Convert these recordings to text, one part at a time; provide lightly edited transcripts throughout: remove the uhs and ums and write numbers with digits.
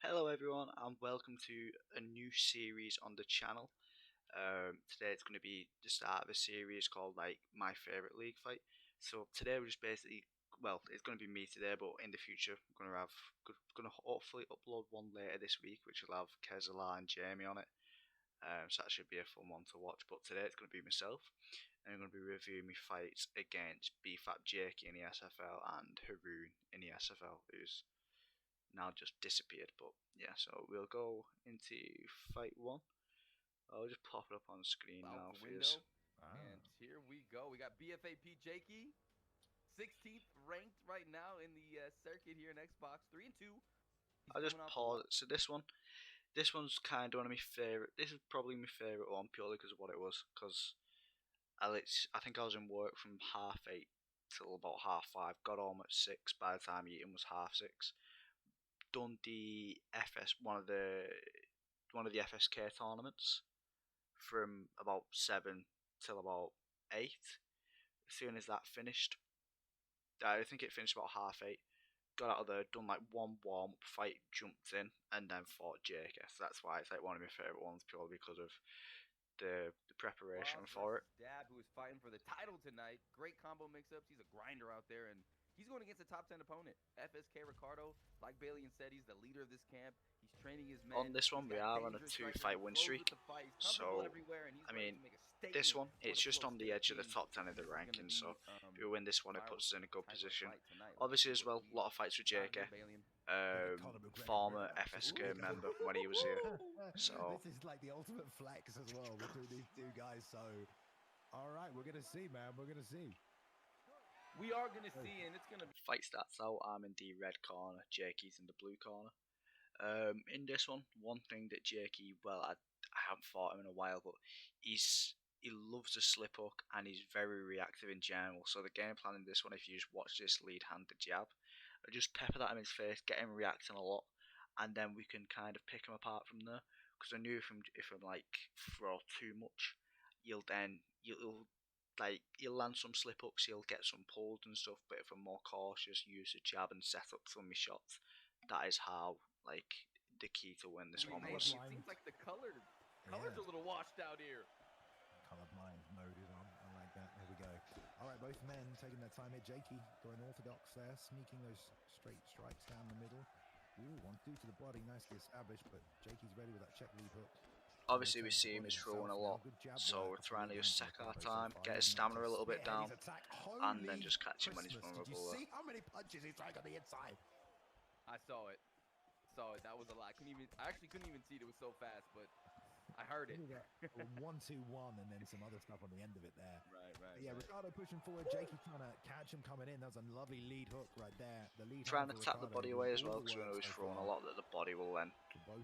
Hello everyone and welcome to a new series on the channel. Today it's going to be the start of a series called My Favorite League Fight. So today we're just basically, well, it's going to be me today, but in the future I'm going to hopefully upload one later this week, which will have Kezala and Jamie on it. So that should be a fun one to watch. But today it's going to be myself, and I'm going to be reviewing my fights against BFAP Jakey in the SFL and Haroon in the SFL, who's now just disappeared. But yeah, so we'll go into fight one. I'll just pop it up on the screen Out now the for you. window. And here we go. We got BFAP Jakey, 16th ranked right now in the circuit here in Xbox, 3-2. I'll just pause it. So this one's kind of one of my favorite. This is probably my favorite one purely because of what it was. Because I think I was in work from 8:30 till about 5:30. Got home at 6. By the time eating was 6:30. Done the one of the FSK tournaments from about 7 till about 8. As soon as that finished, I think it finished about 8:30. Got out of there, done like one warm up fight, jumped in, and then fought Jake. So that's why it's like one of my favourite ones, purely because of the preparation for it. Dab, who is fighting for the title tonight. Great combo mix-ups. He's a grinder out there, and he's going against a top 10 opponent. FSD Ricardo, like Bailey said, he's the leader of this camp. He's training his men. On this one, we are on a 2-fight win streak. So, I mean, this one, it's just on the edge of the top 10 of the rankings. So, if we win this one, it puts us in a good position. Obviously, as well, a lot of fights with JK. Former FSK member when he was here. So, this is like the ultimate flex as well between these two guys. So, all right, we're gonna see, man. We're gonna see. We are gonna see, and it's gonna be. Fight starts out. I'm in the red corner. Jakey's in the blue corner. In this one thing that Jakey, well, I haven't fought him in a while, but he loves a slip hook and he's very reactive in general. So the game plan in this one, if you just watch this lead hand to jab, I just pepper that in his face, get him reacting a lot, and then we can kind of pick him apart from there. Because I knew if I'm like throw too much, you'll land some slip hooks, he'll get some pulls and stuff. But if I'm more cautious, use the jab and set up some of my shots, that is how the key to win this one was. It seems like the color's a little washed out here. Colorblind mode is on. I like that. There we go. All right, both men taking their time here. Jakey going orthodox there, sneaking those straight strikes down the middle. Ooh, 1-2 to the body, nicely established, but Jakey's ready with that check lead hook. Obviously, we see him is throwing a lot, so we're trying to just take our time, get his stamina a little bit down, and then just catch him when he's vulnerable. Did you see how many punches he's throwing on the inside? I saw it. That was a lot. I actually couldn't even see it. It was so fast, but I heard it. 1-2-1 and then some other stuff on the end of it there. Right. Yeah, Ricardo pushing forward. Jakey trying to catch him coming in. That was a lovely lead hook right there. The lead trying to tap the body away as well, because we know he's throwing a lot that the body will then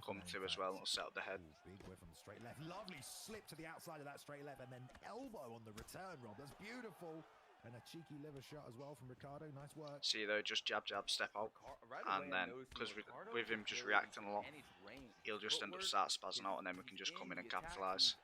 come to as well and set up the head. Big whiff on the straight left. Lovely slip to the outside of that straight left and then elbow on the return, Rob. That's beautiful. And a cheeky liver shot as well from Ricardo. Nice work. See though, just jab, step out. And then, because with him just reacting a lot, he'll just end up spazzing out, and then we can just come in and capitalise.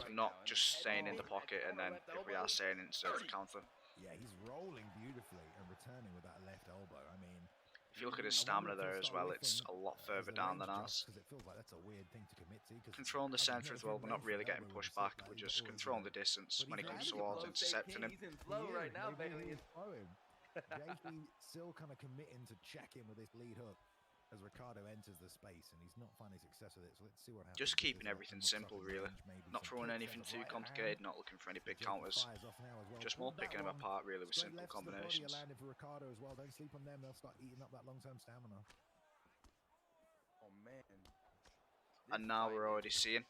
So not just staying in the pocket, and then if we are staying in, serve the counter. Yeah, he's rolling beautifully and returning with that left elbow. I mean, if you look at his stamina there as well, it's a lot further down than ours. Because it feels like that's a weird thing to commit to. Controlling the centre as well, we're not really getting pushed back, we're just controlling the distance when it comes towards intercepting him. He's in flow right now, Bailey. Jakey still kind of committing to check in with this lead hook as Ricardo enters the space, and he's not finding success with it. So let's see what happens. Just keeping everything simple, really. Not throwing anything too complicated, not looking for any big counters. Just more picking them apart, really, with simple combinations. Landing for Ricardo as well. Don't sleep on them; they'll start eating up that long-term stamina. Oh man! And now we're already seeing.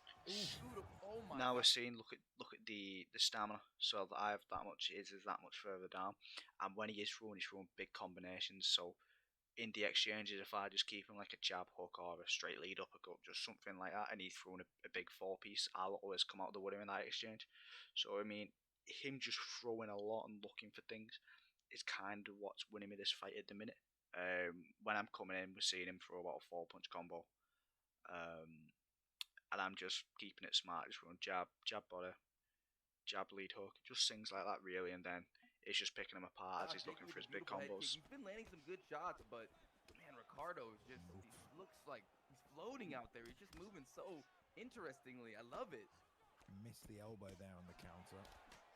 Now we're seeing. Look at the stamina. So that I have that much, is that much further down. And when he's throwing big combinations. So in the exchanges, if I just keep him like a jab hook or a straight lead uppercut, just something like that, and he's throwing a big 4-piece, I'll always come out of the wood in that exchange. So I mean, him just throwing a lot and looking for things is kind of what's winning me this fight at the minute. When I'm coming in, we're seeing him throw about a 4-punch combo, and I'm just keeping it smart, just running jab body, jab lead hook, just things like that really, and then it's just picking him apart as he's looking for his big combos. He's been landing some good shots, but man, Ricardo is just, he looks like he's floating out there. He's just moving so interestingly. I love it. Missed the elbow there on the counter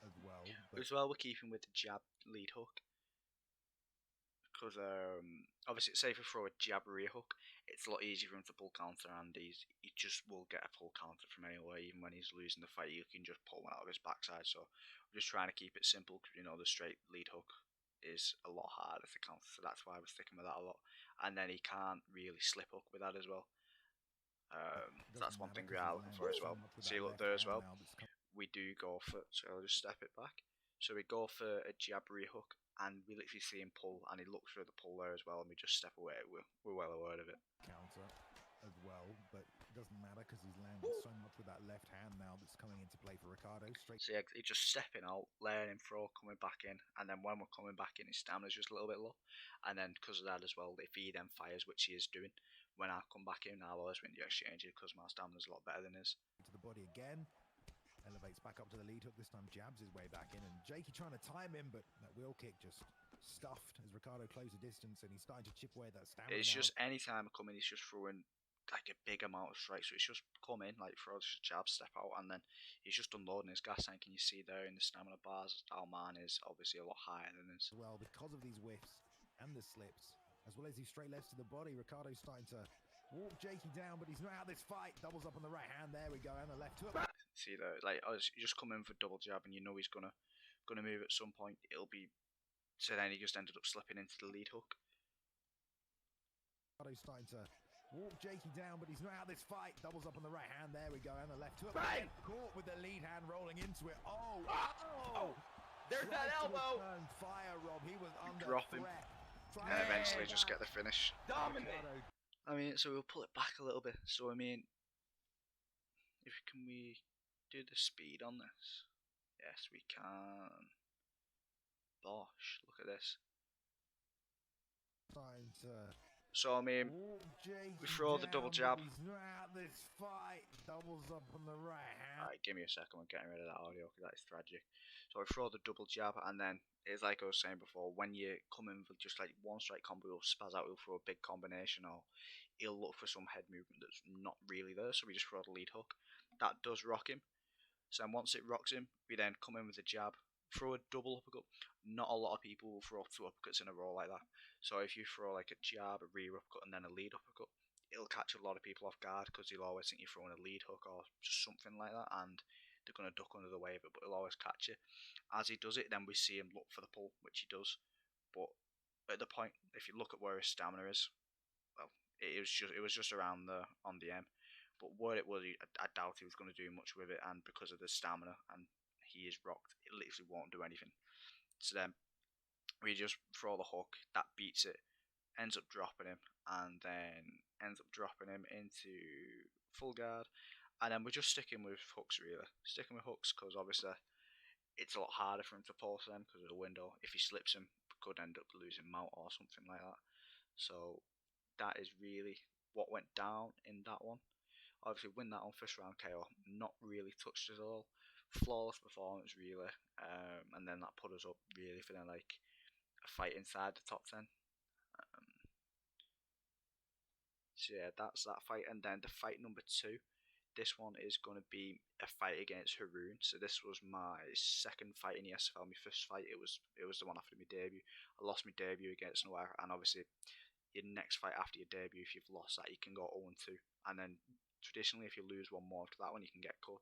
as well. But As well, we're keeping with the jab lead hook. Because obviously, say if we throw a jab rear hook, it's a lot easier for him to pull counter, and he just will get a full counter from anywhere. Even when he's losing the fight, you can just pull one out of his backside. So we're just trying to keep it simple, because the straight lead hook is a lot harder to counter. So that's why we're sticking with that a lot. And then he can't really slip hook with that as well. So that's one thing we are looking for as well. See, look there as well. We do go for, so I'll just step it back. So we go for a jab rear hook, and we literally see him pull, and he looks for the pull there as well, and we just step away. We're well aware of it. Counter as well, but it doesn't matter because he's landed so much with that left hand now that's coming into play for Ricardo. Straight. So yeah, he's just stepping out, letting him throw, coming back in, and then when we're coming back in, his stamina's just a little bit low, and then because of that as well, if he then fires, which he is doing, when I come back in, I'll always win the exchange because my stamina's a lot better than his. To the body again. Elevates back up to the lead hook, this time jabs his way back in, and Jakey trying to time him, but that wheel kick just stuffed as Ricardo closed the distance, and he's starting to chip away at that stamina. It's now. just any time I come in, he's just throwing like a big amount of strikes, so it's just come in, like throw a jab, step out, and then he's just unloading his gas tank, and you see there in the stamina bars, our man is obviously a lot higher than his. Well, because of these whiffs and the slips, as well as these straight lefts to the body, Ricardo's starting to walk Jakey down, but he's not out of this fight. Doubles up on the right hand, there we go, and the left hook. See there, like you just come in for double jab, and you know he's gonna move at some point. It'll be, so then he just ended up slipping into the lead hook. Ricardo's starting to walk Jakey down, but he's not out of this fight. Doubles up on the right hand, there we go, and the left hook. Bang! Caught with the lead hand rolling into it. Oh! There's that elbow! Fire, Rob. He was under Drop him. threat. And eventually just get the finish. Dominate! I mean, so we'll pull it back a little bit. So I mean, can we do the speed on this? Yes, we can. Bosh, look at this. So I mean, we throw the double jab. This fight doubles up on the right hand. Alright, give me a second, we're getting rid of that audio because that is tragic. So I throw the double jab, and then it's like I was saying before, when you come in for just like one strike combo, he'll spaz out, he'll throw a big combination, or he'll look for some head movement that's not really there, so we just throw the lead hook. That does rock him. So then once it rocks him, we then come in with a jab, throw a double uppercut. Not a lot of people will throw 2 uppercuts in a row like that. So if you throw like a jab, a rear uppercut, and then a lead uppercut, it'll catch a lot of people off guard because he'll always think you're throwing a lead hook or just something like that, and they're going to duck under the wave, but he'll always catch you. As he does it, then we see him look for the pull, which he does. But at the point, if you look at where his stamina is, well, it was just around the on the M. But what it was, I doubt he was going to do much with it, and because of the stamina, and he is rocked, it literally won't do anything. So then we just throw the hook, that beats it, ends up dropping him, and then ends up dropping him into full guard. And then we're just sticking with hooks, really. Sticking with hooks, because obviously it's a lot harder for him to pulse them because of the window. If he slips him, could end up losing mount or something like that. So that is really what went down in that one. Obviously, win that on first round KO, not really touched at all. Flawless performance, really. And then that put us up really for then like a fight inside the top 10. So yeah, that's that fight. And then the fight number 2. This one is going to be a fight against Haroon. So this was my second fight in the SFL. My first fight, it was the one after my debut. I lost my debut against Noir, and obviously your next fight after your debut, if you've lost that, you can go 0-2, and then traditionally if you lose one more after that one, you can get cut.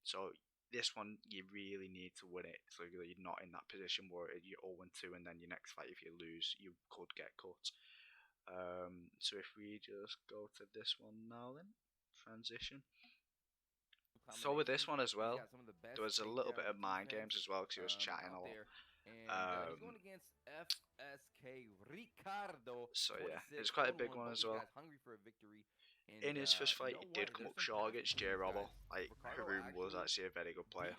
So this one, you really need to win it, so you're not in that position where you're 0-2, and then your next fight, if you lose, you could get cut. So if we just go to this one now, then transition. So with this one as well, there was a little bit of mind games as well because he was chatting a lot. And he's going against FSD Ricardo. So yeah, it's quite a big one as well. Hungry for a victory. And, in his first fight, he did come up short against J Robbo. Like Haroon was actually a very good player.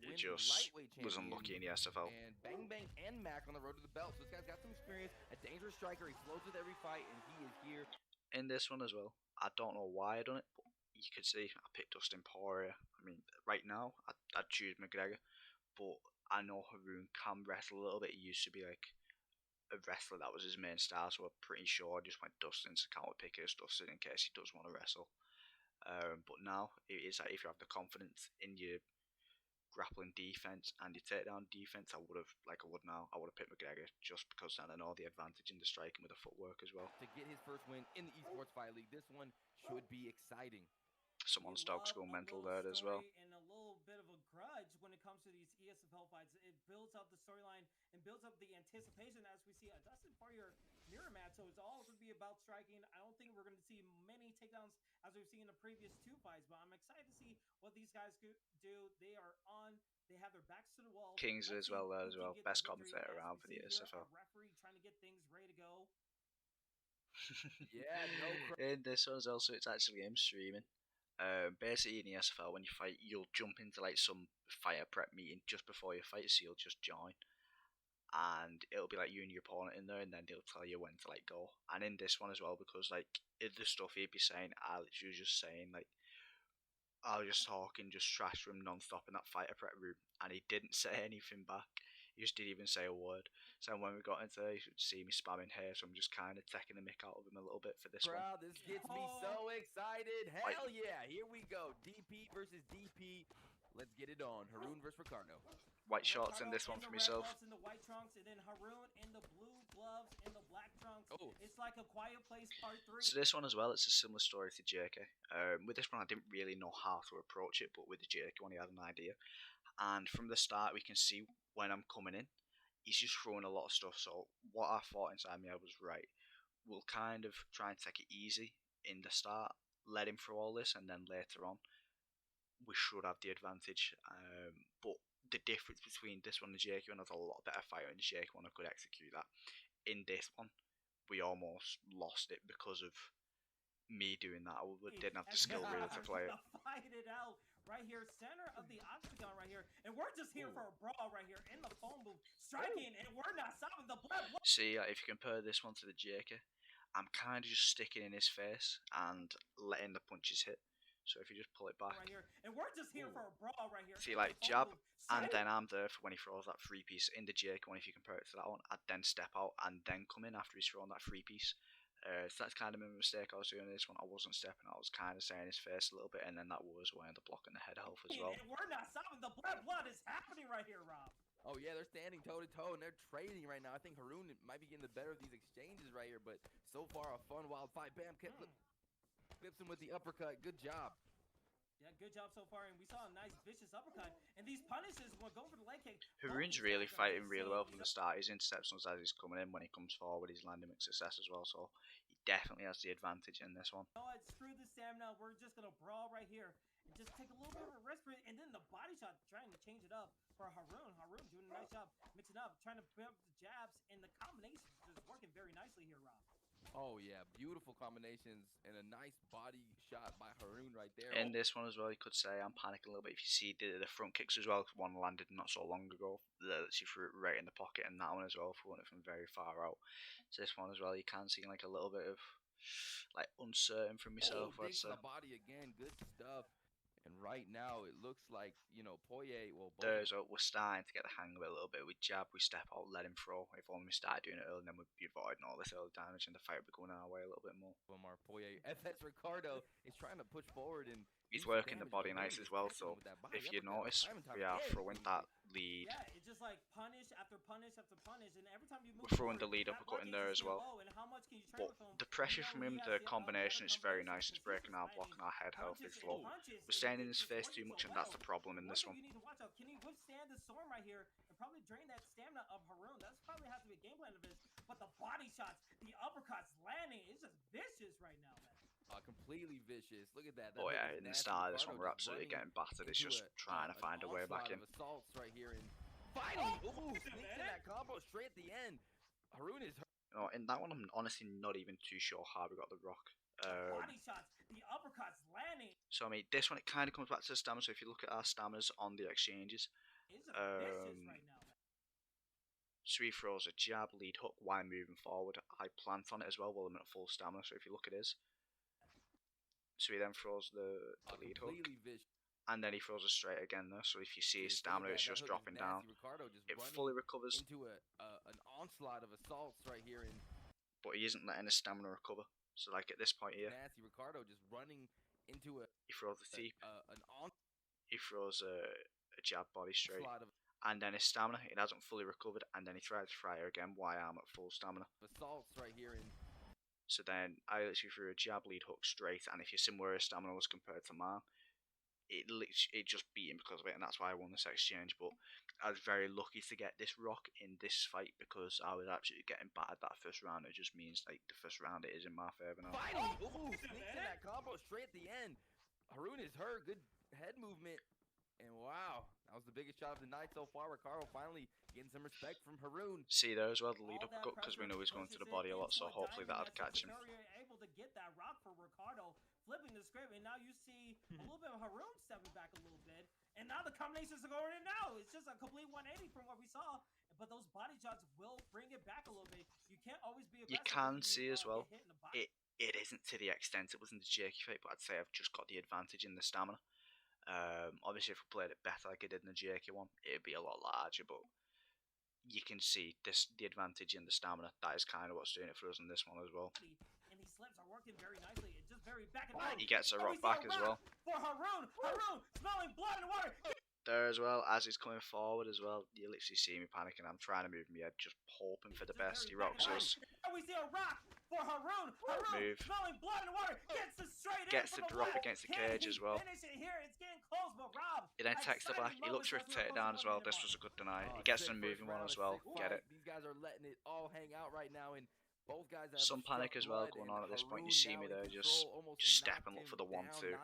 He just was unlucky in the SFL. And Bang Bang and Mac on the road to the belt. So this guy's got some experience. A dangerous striker. He flows with every fight, and he is here. In this one as well, I don't know why I done it, but you could see I picked Dustin Poirier. I mean, right now I'd choose McGregor, but I know Haroon can wrestle a little bit. He used to be like a wrestler that was his main star, so I'm pretty sure I just went Dustin to counter pick his Dustin in case he does want to wrestle. But now it is like if you have the confidence in your grappling defense and your takedown defense, I would have picked McGregor just because then I know the advantage in the striking with the footwork as well. To get his first win in the Esports Fight League, this one should be exciting. Someone's dog's going mental there as well. And a little bit of a grudge when it comes to these ESFL fights. It builds up the storyline and builds up the anticipation as we see a Dustin Poirier mirror match. So it's all going to be about striking. I don't think we're going to see many takedowns as we've seen in the previous two fights, but I'm excited to see what these guys do. They have their backs to the wall. Kings as well there as well. Best commentator around for the ESFL. Referee trying to get things ready to go. Yeah, no. And this one's also, it's actually him streaming. Basically in the ESFL, when you fight, you'll jump into like some fighter prep meeting just before your fight, so you'll just join, and it'll be like you and your opponent in there, and then they'll tell you when to like go. And in this one as well, because like the stuff he'd be saying, Alex was just saying like, I was just talking, just trash from non-stop in that fighter prep room, and he didn't say anything back. He just didn't even say a word. So when we got into it, you should see me spamming here, so I'm just kind of taking the mick out of him a little bit for this one. This gets me so excited. Hell yeah, here we go. DP versus DP. Let's get it on. Haroon versus Ricardo. White shorts in this one for myself. In the white trunks, and then Haroon in the blue gloves and the black trunks. Oh. It's like a Quiet Place Part 3. So this one as well, it's a similar story to JK. With this one, I didn't really know how to approach it, but with the JK one, he had an idea. And from the start, we can see when I'm coming in, he's just throwing a lot of stuff. So what I thought inside me, I was right. We'll kind of try and take it easy in the start, let him throw all this, and then later on, we should have the advantage. But the difference between this one and the JK one, I was a lot better fighter in the JK one. I could execute that. In this one, we almost lost it because of me doing that. I didn't have the skill really to play it. Fight it out. Right here, center of the octagon right here. And we're just here for a brawl right here in the phone booth. Striking, and we're not stopping the blood. See, if you compare this one to the JK, I'm kind of just sticking in his face and letting the punches hit. So if you just pull it back. Right here. And we're just here for a brawl right here. See, like jab, and then I'm there for when he throws that free piece. In the JK one, if you compare it to that one, I'd then step out and then come in after he's thrown that free piece. So that's kind of my mistake I was doing in this one. I wasn't stepping, I was kind of staying in his face a little bit, and then that was where I ended up blocking the head health as well. And we're not stopping the blood. What is happening right here, Rob? Oh yeah, they're standing toe to toe and they're trading right now. I think Haroon might be getting the better of these exchanges right here, but so far a fun wild fight. Bam, clips him with the uppercut. Good job. Yeah, good job so far, and we saw a nice vicious uppercut. And these punishes will go for the leg kick. Haroon's really fighting really well from the start. He's intercepting us as he's coming in. When he comes forward, he's landing with success as well. So he definitely has the advantage in this one. Oh, screw the stamina. We're just gonna brawl right here and just take a little bit of a respite, and then the body shot trying to change it up for Haroon. Haroon doing a nice job mixing up, trying to build the jabs, and the combinations just working very nicely here, Rob. Oh yeah, beautiful combinations and a nice body shot by Haroon right there. In this one as well, you could say I'm panicking a little bit. If you see the front kicks as well, one landed not so long ago. She threw it right in the pocket, and that one as well, throwing it from very far out. So this one as well, you can see like a little bit of like uncertain from myself. Dig to the body again, good stuff. And right now, it looks like, you know, Poirier will... We're starting to get the hang of it a little bit. We jab, we step out, let him throw. If only we started doing it early, then we'd be avoiding all this early damage, and the fight would be going our way a little bit more. Our Poirier, FS Ricardo is trying to push forward, and he's working the body nice as well, so if you notice, we are throwing that lead. Yeah, it's just like punish after punish after punish, and every time you move we're throwing the lead uppercut in there as well. But the pressure from him, the combination is very nice. It's breaking our block and our head health is low. We're staying in his face too much, and that's the problem in this one. You need to watch out. Can he withstand the storm right here and probably drain that stamina of Haroon? That's probably has to be a game plan of his. But the body shots, the uppercuts landing, it's just vicious right now, man. Completely vicious. Look at that. Oh yeah, in the start of this one, we're absolutely getting battered. It's just trying to find a way back in. Assaults right here, and finally, sneaks in that combo straight at the end. Haroon is hurt. You know, in that one, I'm honestly not even too sure how we got the rock. Body shots, the uppercuts landing. So I mean, this one it kind of comes back to the stamina. So if you look at our staminas on the exchanges, it's just vicious right now, man. So he throws a jab, lead hook while moving forward. I plant on it as well while I'm at full stamina. So if you look at his. So he then throws the lead hook, and then he throws a straight again though. So if you see his Just look stamina, at it's that just hook is dropping down. nasty. Ricardo just It running fully recovers, into an onslaught of assaults right here, and but he isn't letting his stamina recover. So like at this point here, nasty. Ricardo just running into he throws the teep, an he throws a jab body straight, onslaught of and then his stamina, it hasn't fully recovered, and then he tries to fry her again while I'm at full stamina. assaults right here, and So then I literally threw a jab lead hook straight, and if you see where his stamina was compared to mine, it just beat him because of it, and that's why I won this exchange. But I was very lucky to get this rock in this fight because I was absolutely getting battered that first round. It just means like the first round it is in my favour now. finally, sneaks in that combo straight at the end. Haroon is hurt. Good head movement. And wow, that was the biggest shot of the night so far. Ricardo finally getting some respect from Haroon. See there as well, the lead All that uppercut, because we know he's going to pressure the body a lot, pushes so into hopefully diamond that'd catch him. Victoria able to get that rock for Ricardo, flipping the script, and now you see a little bit of Haroon stepping back a little bit, and now the combinations are going in now. It's just a complete 180 from what we saw, but those body shots will bring it back a little bit. You can't always be aggressive. You can if see as get well, hit in the body. it isn't to the extent it was in the jerky fight, but I'd say I've just got the advantage in the stamina. Obviously, if we played it better like I did in the jerky one, it'd be a lot larger, but you can see the advantage in the stamina. That is kind of what's doing it for us in this one as well. And these slips are working very nicely. It's just very back and forth. He gets a Oh, rock we see back a as rock well. For Haroon, smelling blood and water. There as well, as he's coming forward as well, you literally see me panicking. I'm trying to move my head, just hoping for the best. He rocks us. And we see a rock for Haroon. Move. Smelling blood and water. Gets the straight Gets in the from drop left. against the Can cage he as well. Finish it here. It's getting close, but Rob. He then takes the back. He looks for a takedown as well. This was a good deny. He gets the moving one as well. Get it. These guys are letting it all hang out right now, and both guys have Some panic as well going on at this point. You see me there, just step and look for the 1-2.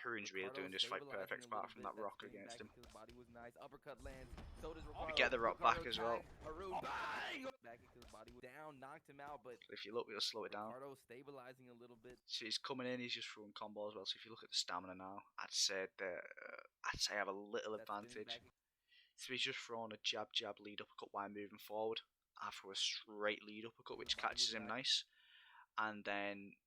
Haroon's really doing this fight perfect apart from that rock against him. Body was nice. Uppercut lands. So does We get the rock back as well. Haroon bang! Back into his body down, knocked him out, but If you look, we'll slow it down. Ricardo stabilizing a little bit. So he's coming in, he's just throwing combos as well. So if you look at the stamina now, I'd say I have a little That's spinning advantage. back. So he's just throwing a jab lead uppercut while moving forward. I throw a straight lead uppercut which catches him nice, and then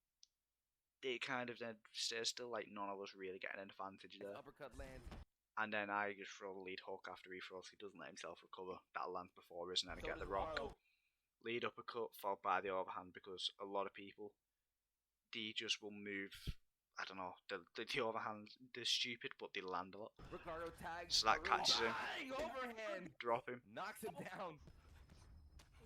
it kind of then stays still, like none of us really getting an advantage there. Uppercut lands. And then I just throw the lead hook after he throws. He doesn't let himself recover. That lands before us, and then I get the rock. Lead uppercut followed by the overhand, because a lot of people, they just will move. I don't know. The overhand, they're stupid, but they land a lot. Ricardo tags. So that Haroon, catches him. bang! Overhand. Drop him. Knocks him down.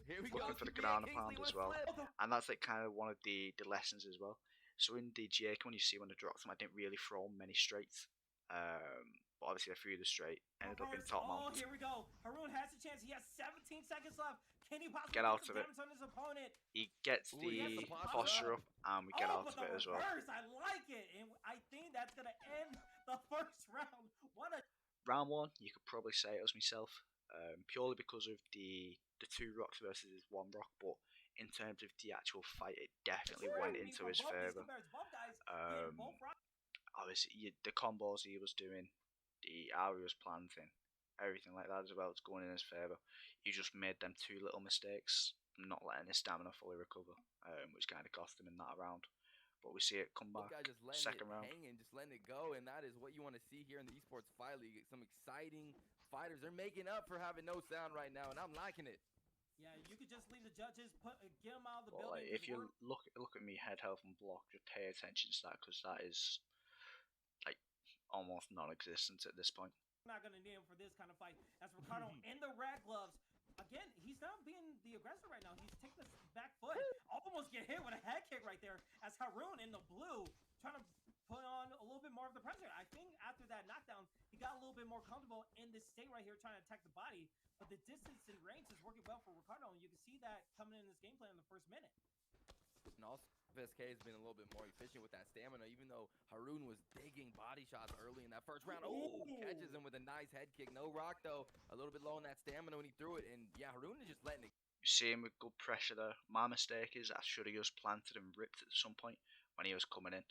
Here we Looking go. for the CBA ground and Kingsley pound as with well. flip. And that's like kind of one of the lessons as well. So in the Jake, when you see when I dropped them, I didn't really throw many straights. But obviously I threw the straight, ended up in top mount. Here we go. Haroon has a chance. He has 17 seconds left. Can he possibly Get out some of it. damage on his opponent? He gets Ooh, he has the the posture posture up, and we get out but of it the as well. reverse, I like it. And I think that's going to end the first round. What a Round one, you could probably say it was myself, purely because of the two rocks versus his one rock, but in terms of the actual fight, it definitely went into his favour. Obviously, the combos he was doing, the how he was planting, everything like that as well, it's going in his favour. He just made them two little mistakes, not letting his stamina fully recover, which kind of cost him in that round. But we see it come back, Guys just letting second it round. hang and just letting it go, and that is what you want to see here in the Esports Fight League. Some exciting fighters. They're making up for having no sound right now, and I'm liking it. Yeah, you could just leave the judges, get them out of the But building. like, if you look at me head health and block, just pay attention to that, because that is like almost non-existent at this point. I'm not going to need him for this kind of fight. As Ricardo in the red gloves, again, he's not being the aggressor right now. He's taking the back foot. Almost get hit with a head kick right there. As Haroon in the blue, trying to put on a little bit more of the pressure. I think after that knockdown, he got a little bit more comfortable in this state right here, trying to attack the body. But the distance and range is working well for Ricardo, and you can see that coming in this game plan in the first minute. And also, FSK has been a little bit more efficient with that stamina, even though Haroon was digging body shots early in that first round. Oh, catches him with a nice head kick. No rock, though. A little bit low on that stamina when he threw it. And, yeah, Haroon is just letting it. You see him with good pressure there. My mistake is I should have just planted and ripped at some point when he was coming in.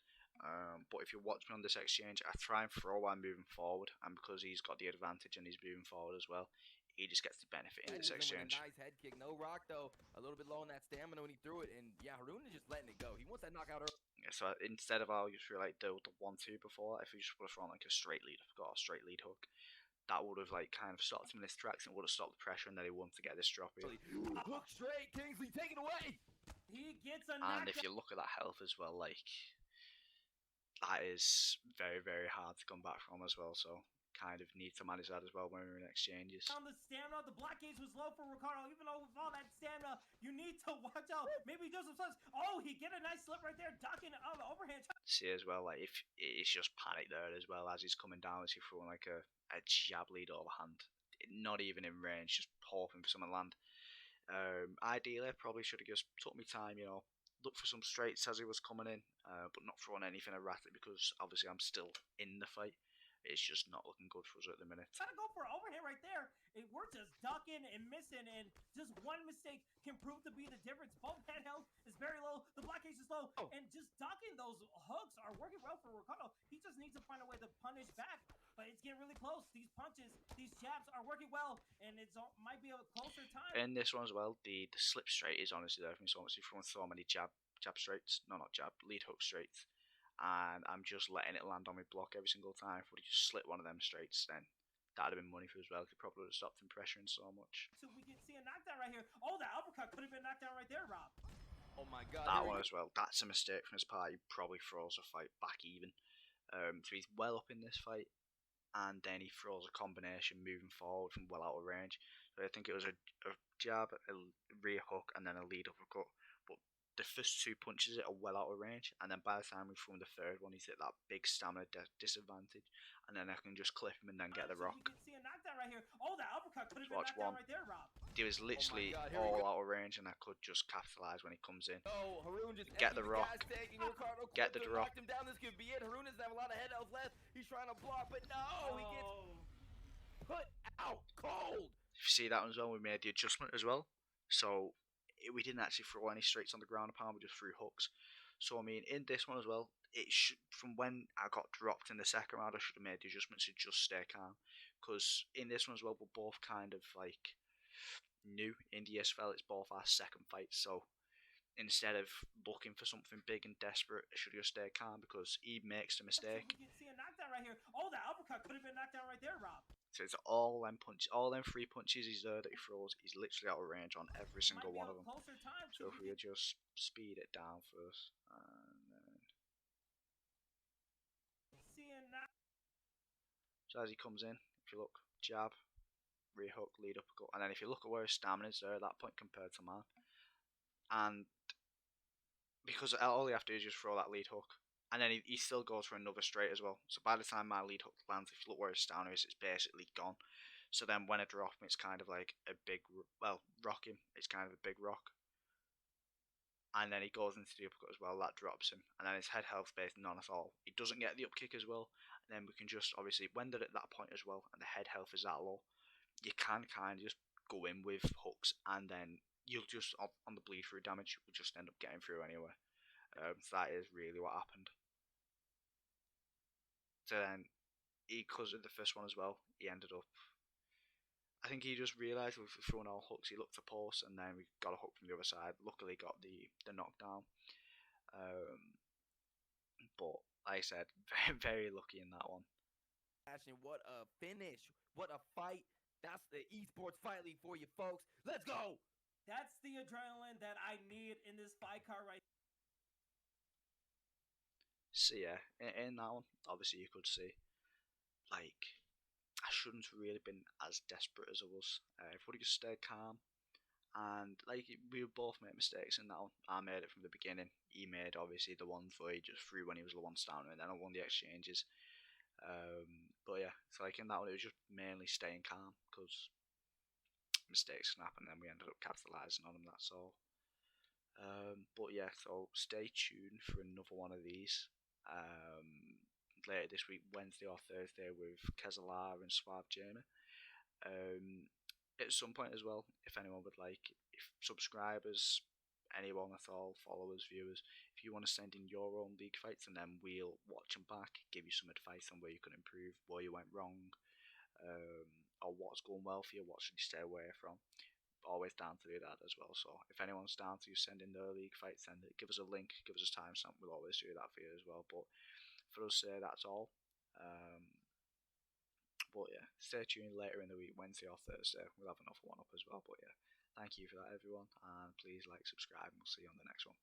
But if you watch me on this exchange, I try and throw while moving forward, and because he's got the advantage and he's moving forward as well, he just gets the benefit in this With a exchange. nice head kick. No rock, though. A little bit low on that stamina when he threw it. And yeah, Harun is just letting it go. He wants that knockout early. Yeah, so instead of how you threw like the 1-2 before, if you just would have thrown like a straight lead, got a straight lead hook, that would have like kind of stopped him in his tracks and would have stopped the pressure, and then he wanted to get this drop here. Hook straight, Kingsley, take it away. He gets a And if knockout. you look at that health as well, like that is very, very hard to come back from as well. So kind of need to manage that as well when we're in exchanges. On the stamina, the block gauge was low for Ricardo. Even though with all that stamina, you need to watch out. Maybe he does some stunts. Oh, he get a nice slip right there, ducking on the overhand. See as well, like if it's just panic there as well as he's coming down, as he's throwing like a jab lead overhand, not even in range, just hoping for something to land. Ideally, I probably should have just took my time, look for some straights as he was coming in, but not throwing anything erratic because obviously I'm still in the fight. It's just not looking good for us at the minute. Trying to go for an overhand right there. We're just ducking and missing, and just one mistake can prove to be the difference. Both head health is very low. The block case is low, and just ducking those hooks are working well for Ricardo. He just needs to find a way to punish back, but it's getting really close. These punches, these jabs are working well, and it might be a closer time. In this one as well, the slip straight is honestly there for me so much. If you want so many jab straights, lead hook straights, and I'm just letting it land on my block every single time. If we just slip one of them straights, then that'd have been money for as well. It probably would have stopped him pressuring so much. So we can see a knockdown right here. Oh, that uppercut could have been knocked down right there, Rob. Oh my God. That one as well. That's a mistake from his part. He probably throws a fight back even. So he's well up in this fight, and then he throws a combination moving forward from well out of range. So I think it was a jab, a rear hook, and then a lead uppercut. But the first two punches are well out of range, and then by the time we throw the third one, he's at that big stamina disadvantage, and then I can just clip him and then get the rock. You can see a knockdown right here. Oh, that uppercut could have been Watch knocked down one. right there, Rob. He was literally all out of range, and I could just capitalize when he comes in. Oh, Harun just Get the rock. Get the drop. Him down. This could be it. Harun doesn't have a lot of head health left. He's trying to block, but no, he gets put out cold. If you see that one as well, we made the adjustment as well. So we didn't actually throw any straights on the ground pound, we just threw hooks. So I mean, in this one as well, it should, from when I got dropped in the second round, I should have made the adjustments to just stay calm. Because in this one as well, we're both kind of like new in the ESFL. It's both our second fights, so instead of looking for something big and desperate, I should just stay calm because he makes the mistake. We can see a knockdown right here. Oh, that uppercut could have been knocked down right there, Rob. So it's all them three punches he's there that he throws. He's literally out of range on every single one of them. So if we just speed it down first, and then so as he comes in, if you look, jab, rear hook, lead uppercut, and then if you look at where his stamina is there at that point compared to mine, and because all you have to do is just throw that lead hook, and then he still goes for another straight as well. So by the time my lead hook lands, if you look where his stamina is, it's basically gone. So then when I drop him, it's kind of like a big, rock him, it's kind of a big rock. And then he goes into the uppercut as well, that drops him. And then his head health base, none at all. He doesn't get the upkick as well. And then we can just, obviously, when they're at that point as well, and the head health is that low, you can kind of just go in with hooks, and then you'll just, on the bleed through damage, you'll just end up getting through anyway. So that is really what happened. So then, because of the first one as well, he ended up, I think he just realised with throwing all hooks, he looked to post, and then we got a hook from the other side. Luckily got the knockdown. But like I said, very, very lucky in that one. What a finish. What a fight. That's the esports fight league for you folks. Let's go. That's the adrenaline that I need in this fight card right now. So yeah, in that one, obviously you could see, like, I shouldn't have really been as desperate as I was. If we just stayed calm, and like we both made mistakes in that one. I made it from the beginning. He made obviously the ones where he just threw when he was the one down, and then I won the exchanges. But yeah, so like in that one, it was just mainly staying calm because mistakes can happen, and then we ended up capitalising on them. That's all. But yeah, so stay tuned for another one of these. Later this week, Wednesday or Thursday, with Kezalar and Suave Jamie. At some point as well, if anyone would like, if subscribers, anyone at all, followers, viewers, if you want to send in your own league fights, and then we'll watch them back, give you some advice on where you can improve, where you went wrong, or what's going well for you, what should you stay away from. Always down to do that as well. So if anyone's down to send in their league fight, send it. Give us a link, give us a timestamp. We'll always do that for you as well. But for us, that's all. But yeah, stay tuned later in the week, Wednesday or Thursday. We'll have another one up as well. But yeah, thank you for that, everyone, and please like, subscribe, and we'll see you on the next one.